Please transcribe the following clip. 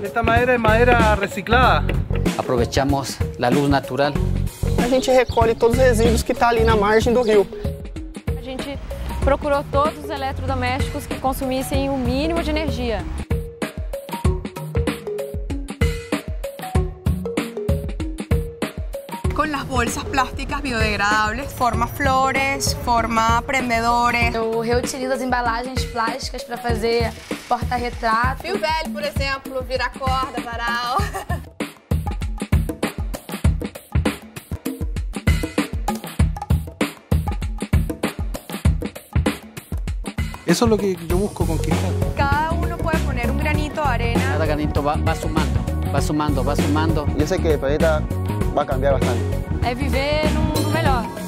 Esta madera es madera reciclada. Aprovechamos la luz natural. A gente recolhe todos os resíduos que estão ali na margem do rio. A gente procurou todos os eletrodomésticos que consumissem o mínimo de energia. Con las bolsas plásticas biodegradables, forma flores, forma prendedores. Eu reutilizo as embalagens plásticas para fazer porta-retrato. Fio velho, por exemplo, vira corda, varal. Eso es lo que yo busco conquistar. Cada uno puede poner un granito de arena. Cada granito va sumando, va sumando, va sumando. Yo sé que el planeta va a cambiar bastante. É viver num mundo melhor.